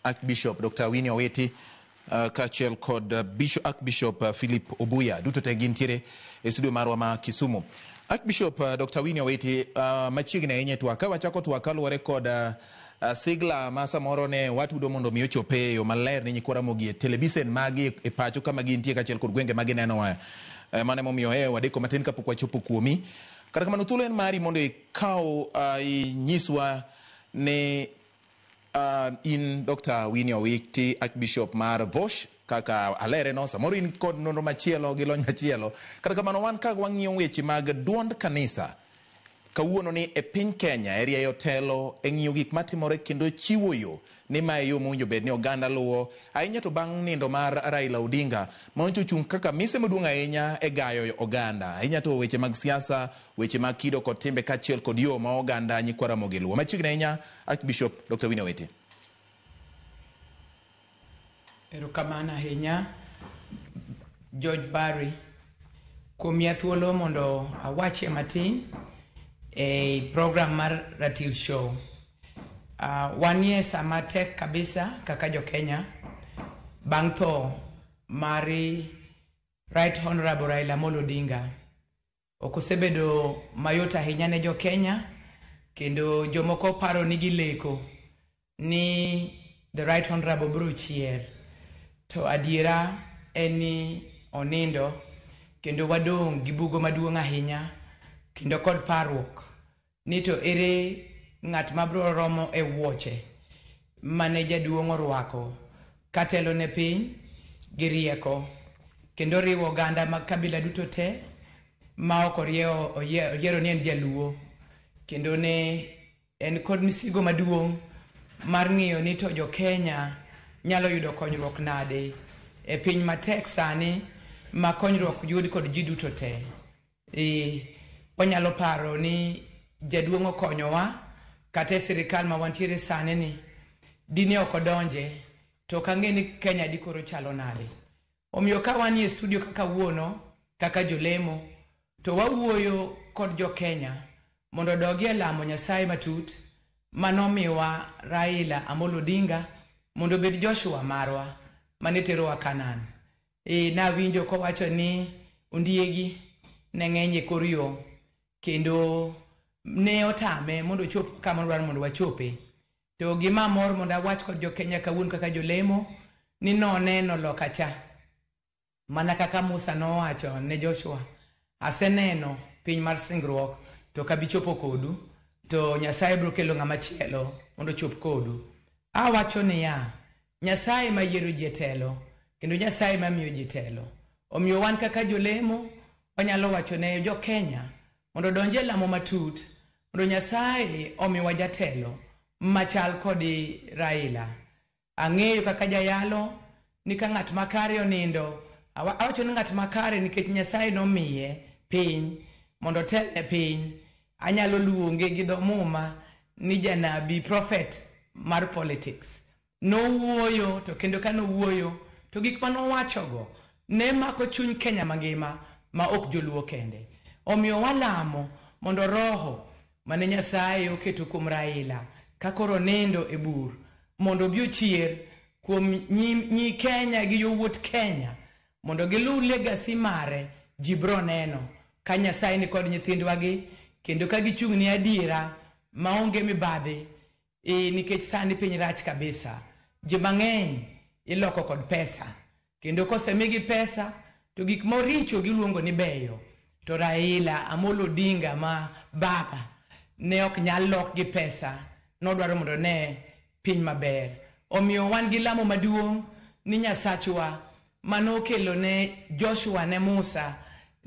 Archbishop Dr. Winnie Owiti kachiel kod Archbishop Philip Obuya duto te gintiere e studio marwa ma Kisumu. Archbishop Dr. Winnie Owiti machiegni ahinya twak ka wachako twak kaluwore kod sigla ma samoro ne watudo mondo mi ochope yo maler ne nyikwara mogie televisen magi e pacho kama gintie kachiel kod gwenge magi neno mane momiyo wadeko matin kapok wachopo kuomi. Kata kamano thuolo en mari mondo ikaw inyiswa ne in Dr. Winnie Owiti, Archbishop mar Vosh, kaka alere no samoro in kod nonro machielo gi lony machielo. Kata kamano wan ka wang'iyo weche mag duond kanisa kawuono ni e piny Kenya area yotelo eng'iyo gik matimore kendo chiwo yo ni ma yo mowinjo bed ni oganda luwo ahinya to bang' nindo mar Raila Odinga ma ochung' kaka mise maduong' ahinya e gayo oganda ahinya to weche mag siasa, weche mag kido kod timbe kachiel kod yo ma oganda nyikwara mogi luwo. Machiegni ahinya Archbishop Dr. Winnie Owiti. Erokamano ahinya George Barry kuom miya thuolo mondo awachie matin a program mar Ratil Show. Wan ye sama tek kabisa kaka jo Kenya bang' tho mari Right Honorable Raila Amolo Odinga. Okosebedo mayot ahinya ne jo Kenya kendo jomoko paro ni gileko ni the Right Honorable biro chier. To adiera eni onindo kendo wadong' gi bugo maduong' ahinya kendo kod parruok ni to ere ng'at mabro romo e wuoche mane jaduong' orwako katelo ne piny gi rieko kendo riwo oganda mag kabila duto te ma ok oyiero ni en jaluo kendo ne en kod misigo maduong' mar ng'iyo ni to jo Kenya nyalo yudo konyruok nade e piny matek sani ma konyruok yud kod ji duto te. Onyalo paro ni jaduong' okonyowa kata sirikal ma wantiere sani ni dine ok odonje to kang'e ni Kenya dikoro chalo nade. Omiyo ka wan e studio kaka wuono kaka jolemo to wawuoyo kod jo Kenya mondo dogi lamo Nyasaye matut manomiwa Raila Amolo Odinga mondo bed Joshua marwa mane terowa Kanaan. Nawinjo kowacho ni ondiegi ne ng'eny e kor yo kendo ne otame mondo chop kama dwaro mondo wachope. To gima mor mondo awach kod jo Kenya kawuono kaka jolemo ni noneno loka cha mana kaka Musa nowacho ne Joshua, aseneno piny mar singruok to kabichopo kodu to Nyasaye biro kelo ng'ama chielo mondo chop kodu. Awacho niya, Nyasaye mayiero ji telo kendo Nyasaye mamiyo ji telo. Omiyo wan kaka jolemo wanyalo wacho ne jo Kenya mondo donje lamo matut mondo Nyasaye omiwa jatelo machal kodi Raila. Ang'eyo kaka jayalo ni ka ng'at makare onindo, awacho ni ng'at makare nikech Nyasaye nomiye piny mondo telne piny. Anyalo luonge gi dho muma ni janabi, prophet mar politics. Nowuoyo to kendo ka nowuoyo to gik manowachogo ne mako chuny Kenya mangima ma ok joluo kende. Omiyo walamo mondo roho mane Nyasaye oketo kuom Raila kakoro nendo e bur mondo bi ochier kuom nyi Kenya gi yowuot Kenya mondo gilu legacy mare jibro neno ka Nyasaye ni kod nyithindwa gi kendo ka gichung' ni adiera maonge mibadhi nikech sani piny rach kabisa. Ji mang'eny iloko kod pesa kendo kosemigi pesa to gik moricho giluongo ni beyo. To Raila Amolo Odinga ma baba ne ok nyal lok gi pesa, nodwaro mondo ne piny maber. Omiyo wan gi lamo maduong' ni Nyasachwa manokelo ne Joshua ne Musa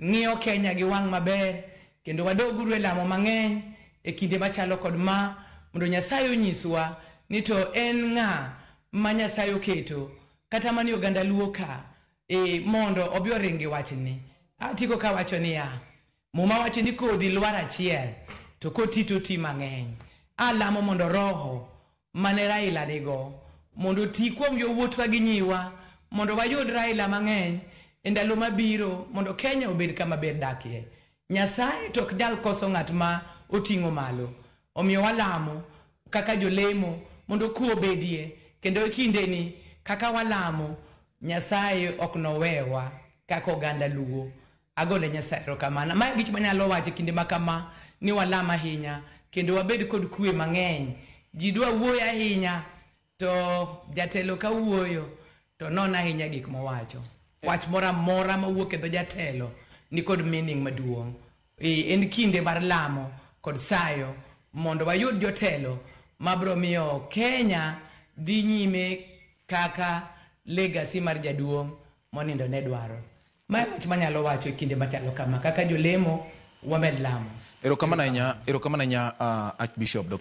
ng'iyo Kenya gi wang' maber kendo wadoguru e lamo mang'eny e kinde machalo kod ma mondo Nyasaye onyiswa ni to en ng'a ma Nyasaye oketo kata mani oganda luo ka mondo obi oringi wachni. Atiko ka wacho niya, muma wacho ni kodhi lwar achiel to koti to ti mang'eny. Alamo mondo roho mane Raila nigo mondo ti kuom yowuotwa gi nyiwa mondo wayud Raila mang'eny e ndalo mabiro mondo Kenya obed kama ber dakie. Nyasaye tok nyal koso ng'at ma oting'o malo. Omiyo walamo kaka jolemo mondo kuo bedie kendo e kinde ni kaka walamo Nyasaye ok nowewa kaka oganda Luo. Agole Nyasaye erokamano. Ma gik manyalo wacho kinde makama ni walama ahinya kendo wabed kod kwe mang'eny. Ji dwa wuoyo ahinya to jatelo ka wuoyo to non ahinya gik mowacho. Wach mora mora mawuok e dho jatelo ni kod meaning maduong'. En kinde mar lamo kod sayo mondo wayud jotelo mabro miyo Kenya dhi nyime kaka legacy mar jaduong' monindo ne dwaro. Ma wach manyalo wacho kinde machalo kama kaka jolemo wamed lamo. Erokamano ahinya Archbishop